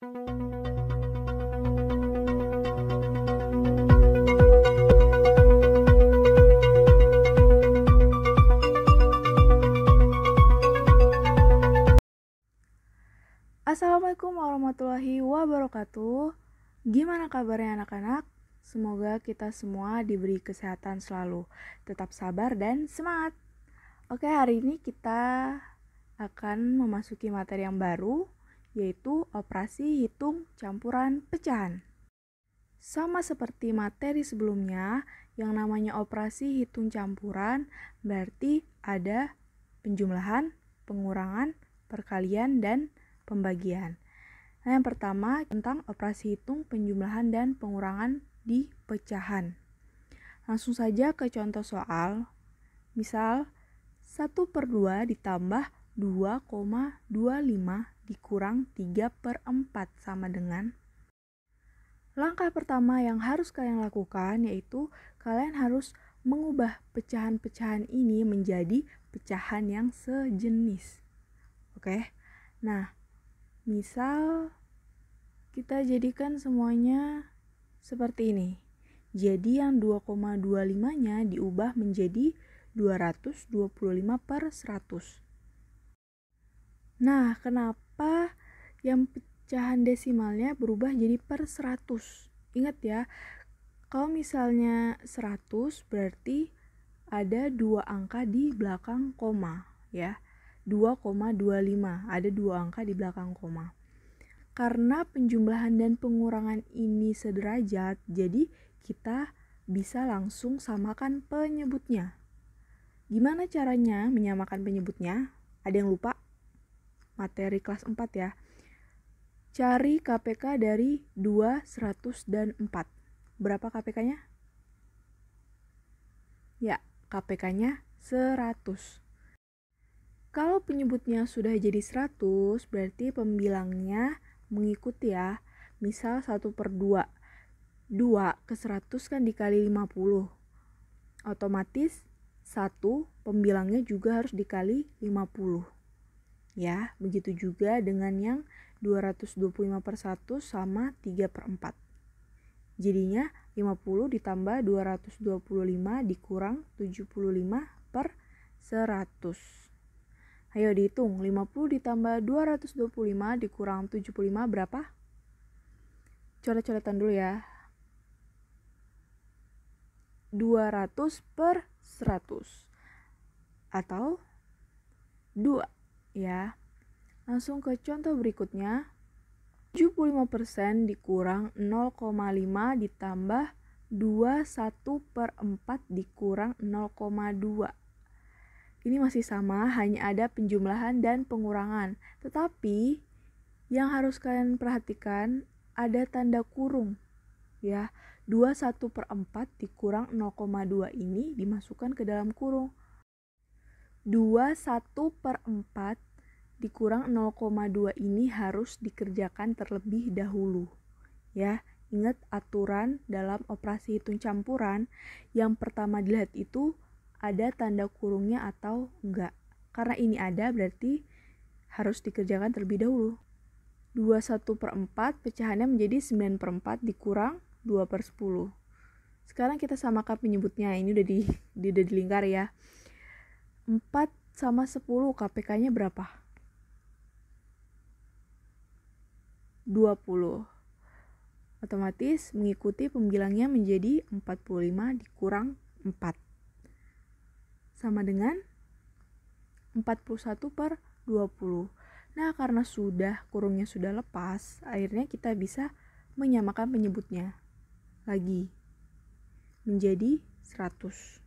Assalamualaikum warahmatullahi wabarakatuh. Gimana kabarnya anak-anak? Semoga kita semua diberi kesehatan selalu. Tetap sabar dan semangat. Oke, hari ini kita akan memasuki materi yang baru, yaitu operasi hitung campuran pecahan. Sama seperti materi sebelumnya, yang namanya operasi hitung campuran berarti ada penjumlahan, pengurangan, perkalian, dan pembagian. Nah, yang pertama tentang operasi hitung penjumlahan dan pengurangan di pecahan. Langsung saja ke contoh soal. Misal 1/2 ditambah 2,25 dikurang 3/4 sama dengan. Langkah pertama yang harus kalian lakukan yaitu kalian harus mengubah pecahan-pecahan ini menjadi pecahan yang sejenis. Oke. Nah, misal kita jadikan semuanya seperti ini. Jadi yang 2,25-nya diubah menjadi 225/100. Nah, kenapa yang pecahan desimalnya berubah jadi per 100? Ingat ya, kalau misalnya 100 berarti ada 2 angka di belakang koma ya. 2,25, ada 2 angka di belakang koma. Karena penjumlahan dan pengurangan ini sederajat, jadi kita bisa langsung samakan penyebutnya. Gimana caranya menyamakan penyebutnya? Ada yang lupa? Materi kelas 4 ya. Cari KPK dari 2, 100, dan 4. Berapa KPK-nya? Ya, KPK-/nya 100. Kalau penyebutnya sudah jadi 100, berarti pembilangnya mengikuti ya. Misal 1/2. 2 ke 100 kan dikali 50. Otomatis 1 pembilangnya juga harus dikali 50. Ya, begitu juga dengan yang 225/1 sama 3/4. Jadinya 50 ditambah 225 dikurang 75/100. Ayo dihitung, 50 ditambah 225 dikurang 75 berapa? Coret-coretan dulu ya. 200/100. Atau 2 ya. Langsung ke contoh berikutnya. 75% dikurang 0,5 ditambah 21/4 dikurang 0,2. Ini masih sama, hanya ada penjumlahan dan pengurangan. Tetapi yang harus kalian perhatikan ada tanda kurung. Ya, 21/4 dikurang 0,2 ini dimasukkan ke dalam kurung. 21/4 dikurang 0,2 ini harus dikerjakan terlebih dahulu. Ya, ingat aturan dalam operasi hitung campuran. Yang pertama dilihat itu ada tanda kurungnya atau enggak. Karena ini ada berarti harus dikerjakan terlebih dahulu. 21/4 pecahannya menjadi 9/4 dikurang 2/10. Sekarang kita samakan penyebutnya. Ini udah di lingkar ya. 4 sama 10 KPK-nya berapa? 20. Otomatis mengikuti pembilangnya menjadi 45 dikurang 4. Sama dengan 41/20. Nah, karena kurungnya sudah lepas, akhirnya kita bisa menyamakan penyebutnya lagi menjadi 100.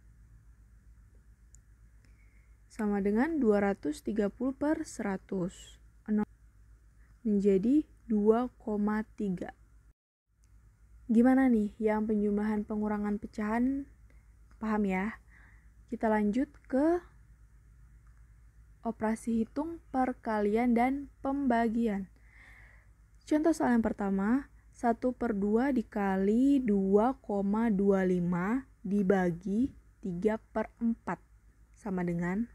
Sama dengan 230/100. Menjadi 2,3. Gimana nih yang penjumlahan pengurangan pecahan? Paham ya? Kita lanjut ke operasi hitung perkalian dan pembagian. Contoh soal yang pertama, 1/2 dikali 2,25 dibagi 3/4 sama dengan,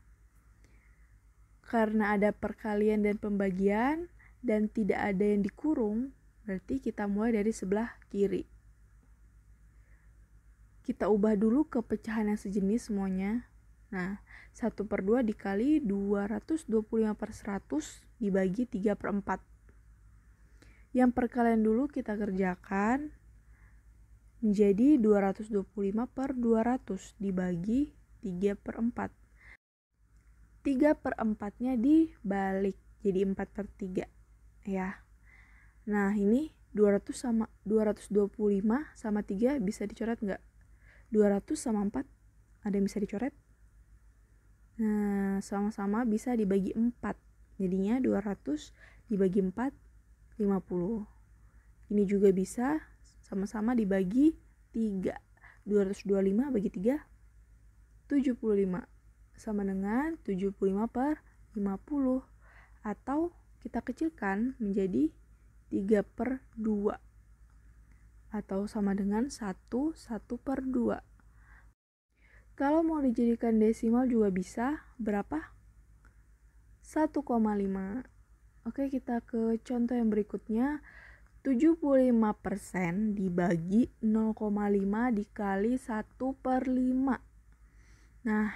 karena ada perkalian dan pembagian, dan tidak ada yang dikurung, berarti kita mulai dari sebelah kiri. Kita ubah dulu ke pecahan yang sejenis semuanya. Nah, 1/2 dikali 225/100 dibagi 3/4. Yang perkalian dulu kita kerjakan menjadi 225/200 dibagi 3/4. 3/4-nya dibalik, jadi 4/3 ya. Nah, ini 225 sama 3 bisa dicoret nggak? 200 sama 4 ada yang bisa dicoret? Nah, sama-sama bisa dibagi 4. Jadinya 200 dibagi 4, 50. Ini juga bisa sama-sama dibagi 3. 225 bagi 3, 75. Sama dengan 75/50. Atau kita kecilkan menjadi 3/2. Atau sama dengan 1/2. Kalau mau dijadikan desimal juga bisa. Berapa? 1,5. Oke, kita ke contoh yang berikutnya. 75% dibagi 0,5 dikali 1/5. Nah,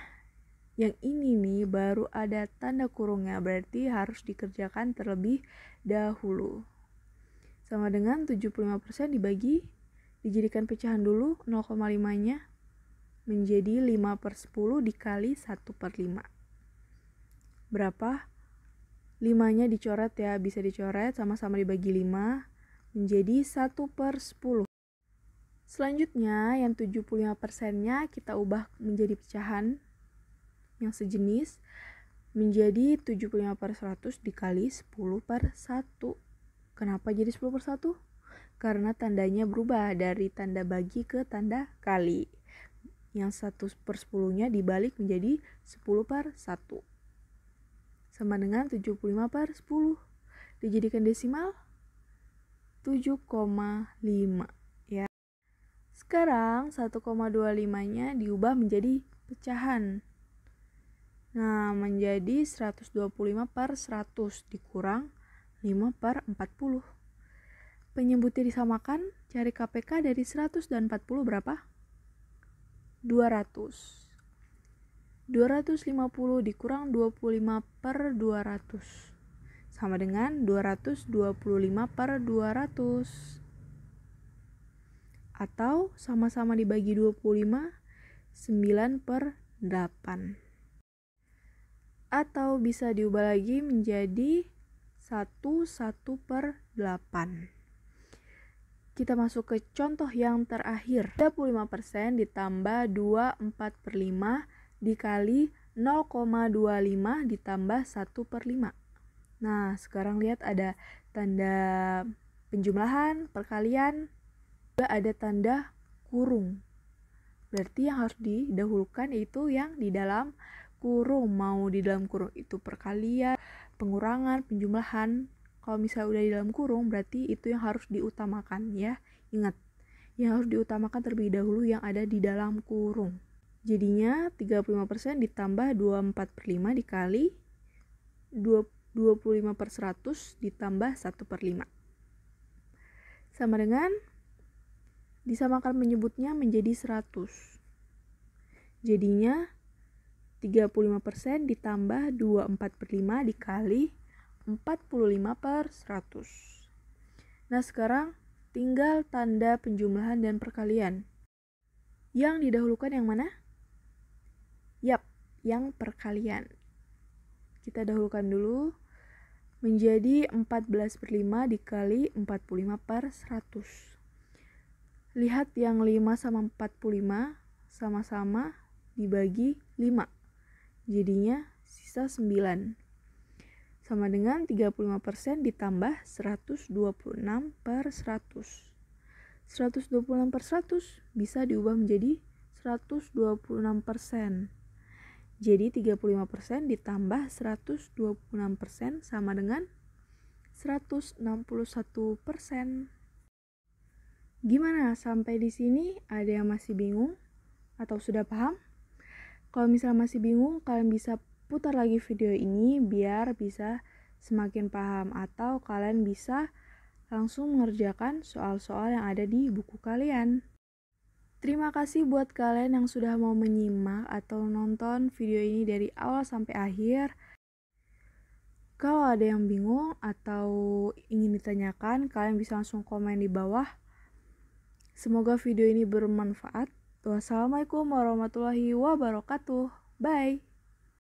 yang ini nih baru ada tanda kurungnya, berarti harus dikerjakan terlebih dahulu. Sama dengan 75% dijadikan pecahan dulu 0,5-nya menjadi 5/10 dikali 1/5. Berapa? 5-nya dicoret ya, bisa dicoret, sama-sama dibagi 5 menjadi 1/10. Selanjutnya yang 75%-nya kita ubah menjadi pecahan yang sejenis menjadi 75/100 dikali 10/1. Kenapa jadi 10/1? Karena tandanya berubah dari tanda bagi ke tanda kali. Yang 1/10-nya dibalik menjadi 10/1. Sama dengan 75/10. Dijadikan desimal 7,5 ya. Sekarang 1,25-nya diubah menjadi pecahan. Nah, menjadi 125/100 dikurang 5/40. Penyebutnya disamakan, cari KPK dari 100 dan 40 berapa? 200. 250 dikurang 25/200. Sama dengan 225/200. Atau sama-sama dibagi 25, 9/8. Atau bisa diubah lagi menjadi 1/8. Kita masuk ke contoh yang terakhir. 35% ditambah 2/4/5 dikali 0,25 ditambah 1/5. Nah, sekarang lihat ada tanda penjumlahan, perkalian, juga ada tanda kurung. Berarti yang harus didahulukan itu yang di dalam kurung. Mau di dalam kurung itu perkalian, pengurangan, penjumlahan. Kalau misalnya udah di dalam kurung, berarti itu yang harus diutamakan ya. Ingat, yang harus diutamakan terlebih dahulu yang ada di dalam kurung. Jadinya 35% ditambah 24/5 dikali 25/100 ditambah 1/5. Sama dengan disamakan menyebutnya menjadi 100. Jadinya 35% ditambah 24/5 dikali 45/100. Nah, sekarang tinggal tanda penjumlahan dan perkalian. Yang didahulukan yang mana? Yap, yang perkalian. Kita dahulukan dulu menjadi 14/5 dikali 45/100. Lihat yang 5 sama 45 sama-sama dibagi 5. Jadinya sisa 9. Sama dengan 35% ditambah 126/100. 126/100 bisa diubah menjadi 126%. Jadi 35% ditambah 126% sama dengan 161%. Gimana? Sampai di sini ada yang masih bingung atau sudah paham? Kalau misalnya masih bingung, kalian bisa putar lagi video ini biar bisa semakin paham, atau kalian bisa langsung mengerjakan soal-soal yang ada di buku kalian. Terima kasih buat kalian yang sudah mau menyimak atau nonton video ini dari awal sampai akhir. Kalau ada yang bingung atau ingin ditanyakan, kalian bisa langsung komen di bawah. Semoga video ini bermanfaat. Wassalamualaikum warahmatullahi wabarakatuh. Bye.